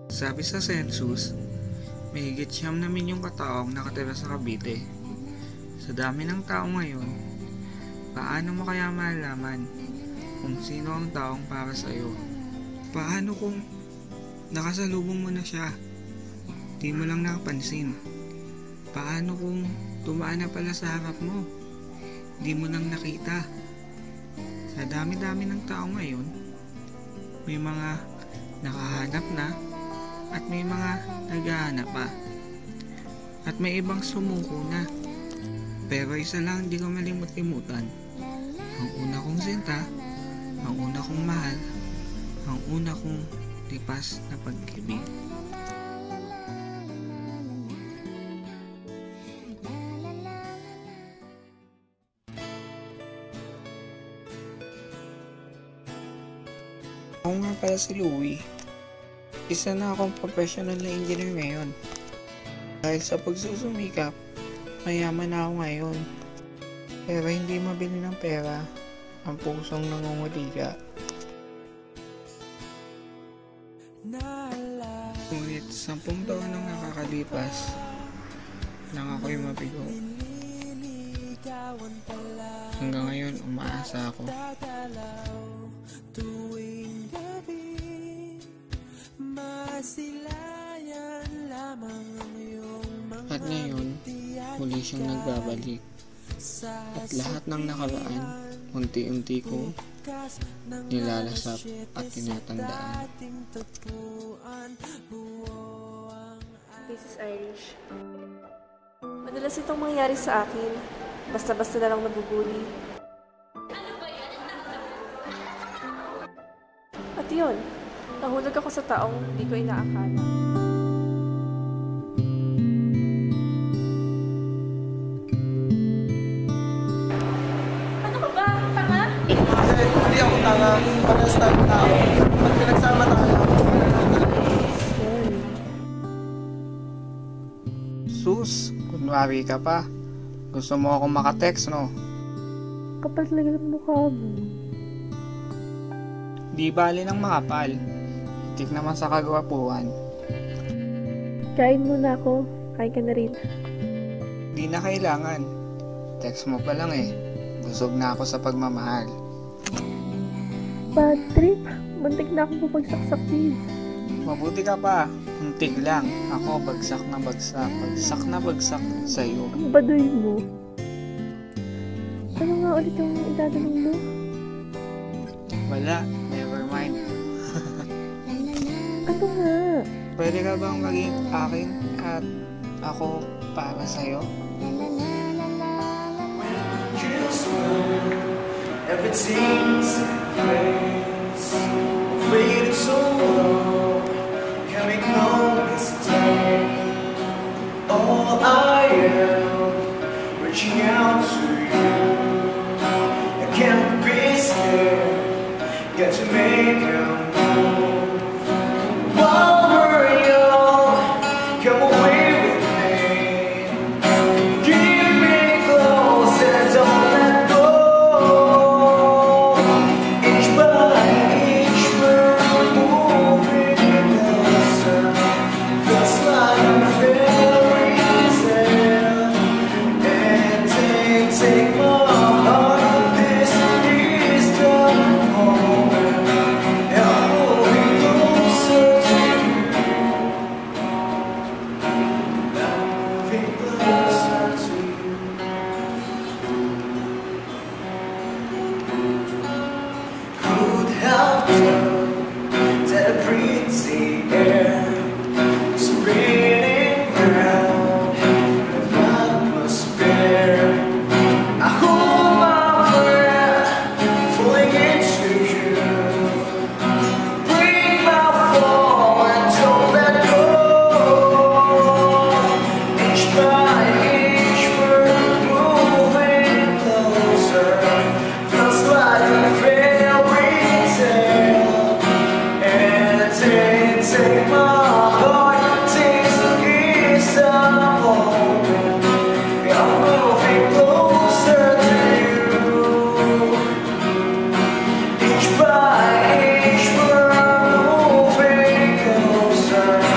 Sabi sa census, mahigit 9 milyong kataong nakatira sa Cavite. Sa dami ng tao ngayon, paano mo kaya malalaman kung sino ang taong para sa iyo? Paano kung nakasalubong mo na siya, di mo lang nakapansin? Paano kung tumaan na pala sa harap mo, di mo lang nakita? Sa dami-dami ng tao ngayon, may mga nakahanap na at may mga naghahanap pa. At may ibang sumuko na. Pero isa lang hindi ko malimut-limutan. Ang una kong sinta, ang una kong mahal, ang una kong lipas na pag-ibig. Ako nga pala si Louie. Isa na akong professional na engineer ngayon. Dahil sa pagsusumikap, mayaman na ako ngayon. Pero hindi mabili ng pera ang pusong nangungulila. Ngunit 10 taon nang nakakalipas nang ako'y mabigo. Hanggang ngayon umaasa ako. At ngayon, muli siyang nagbabalik. At lahat ng nakaraan, unti-unti kong nilalasap at tinatandaan. This is Irish. Madalas itong mangyari sa akin. Basta-basta na lang nabubuli. At yun, nahulog ako sa taong hindi ko inaakala. Ano ka ba? Tanga? Hindi ako tanga. Parehas tayo tao. Pag pinagsama tayo, Sus, kunwari ka pa. Gusto mo akong makatext, no? Kapal talaga ng mukha mo. Di bali ng makapal. Itik naman sa kagwapuan. Kain muna ako. Kain ka na rin. Di na kailangan. Text mo pa lang eh. Busog na ako sa pagmamahal. Bad trip. Muntik na akong pupagsak-sak din. Mabuti ka pa. Untik lang. Ako bagsak na bagsak. Bagsak na bagsak sa'yo. Ang baduy mo. Ano nga ulit yung itatanong mo? Wala. Never mind. Ano nga? Pwede ka bang maging akin at ako para sa'yo? everything's in place. Waiting so long, coming home this day. All I am, reaching out to you. I can't be scared, got to make a move. While we're young, come away with me. Keep me close and don't let go. Inch by inch, we're moving closer. Feels like a fairy tale. And take my heart, this is the moment. And I'm moving closer to you. Moving closer to you. Could have told that I breathe the air, spinning round the atmosphere. I hold my breath, falling into you. Break my fall and don't let go. Inch by inch, we're moving closer. Feels like a fairy tale. And take my heart, take the keys I'm holding. I'm moving closer to you. Inch by inch, we're moving closer.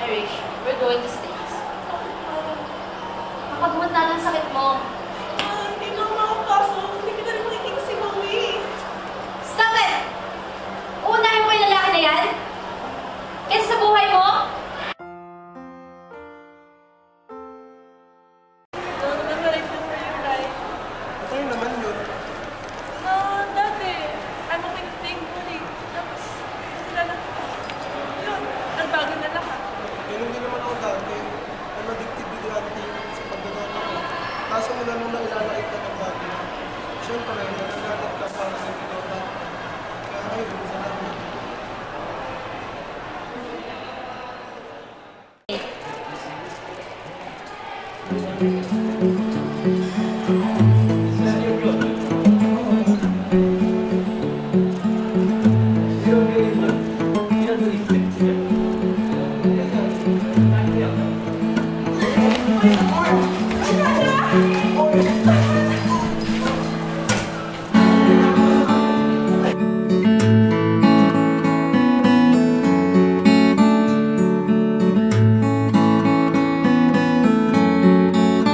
Irish, we're going to States. Makagamot na ng sakit mo. Hindi na makapasok. Hindi kita rin makikita si Maui. Stop it! Uunahin mo yung lalaki na yan? Kaysa sa buhay mo? Nag-alay na for you, Tay. Ano naman yun? Dati, I'm a thankful eh. Tapos, sila na. Yun, nagbago na lahat. Ganun din naman ako dati. I'm addicted with reality sa pagdadaan ako. Kaso mula nung nailalait na ng dati. Siyempre, nagagalit ka para sa pinota. Kaya ayun, salamat.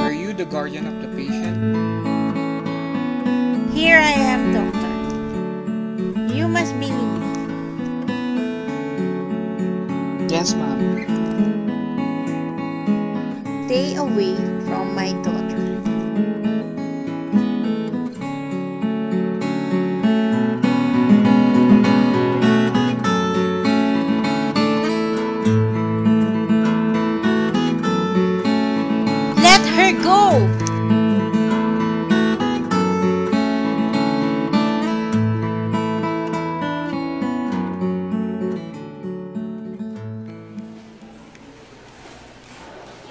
Are you the guardian of the patient? Here I am, doctor. You must believe me. Yes, ma'am. Stay away from my daughter. Let her go!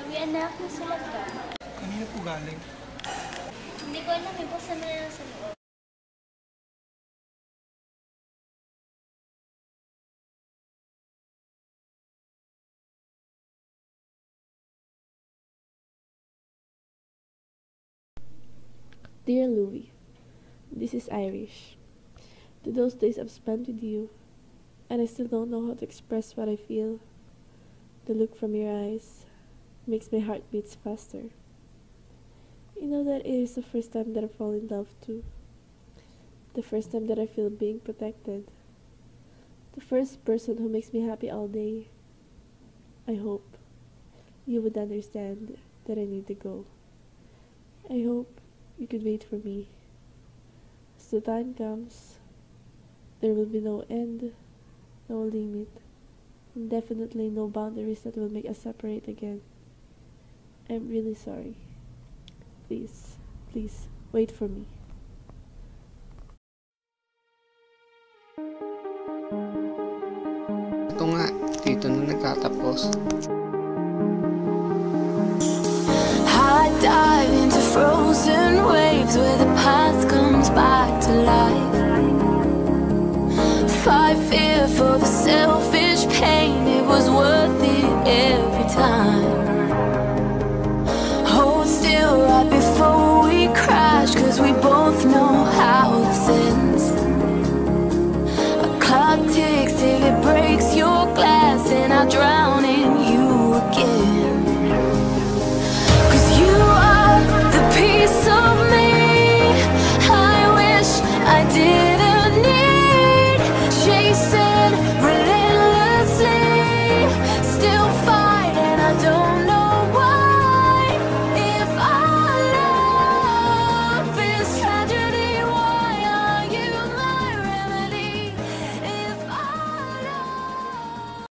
Yung anak, nasulat ka. Kanina po galing. Hindi ko alam, ibuksan mo na lang sa loob. Dear Louie, this is Irish. To those days I've spent with you, and I still don't know how to express what I feel. The look from your eyes makes my heart beats faster. You know that it is the first time that I fall in love too. The first time that I feel being protected. The first person who makes me happy all day. I hope you would understand that I need to go. I hope you could wait for me. As the time comes, there will be no end, no limit, and definitely no boundaries that will make us separate again. I'm really sorry. Please, please, wait for me. Ito nga, dito na nagtatapos. I dive into frozen waves where the past comes back to life. 5 feet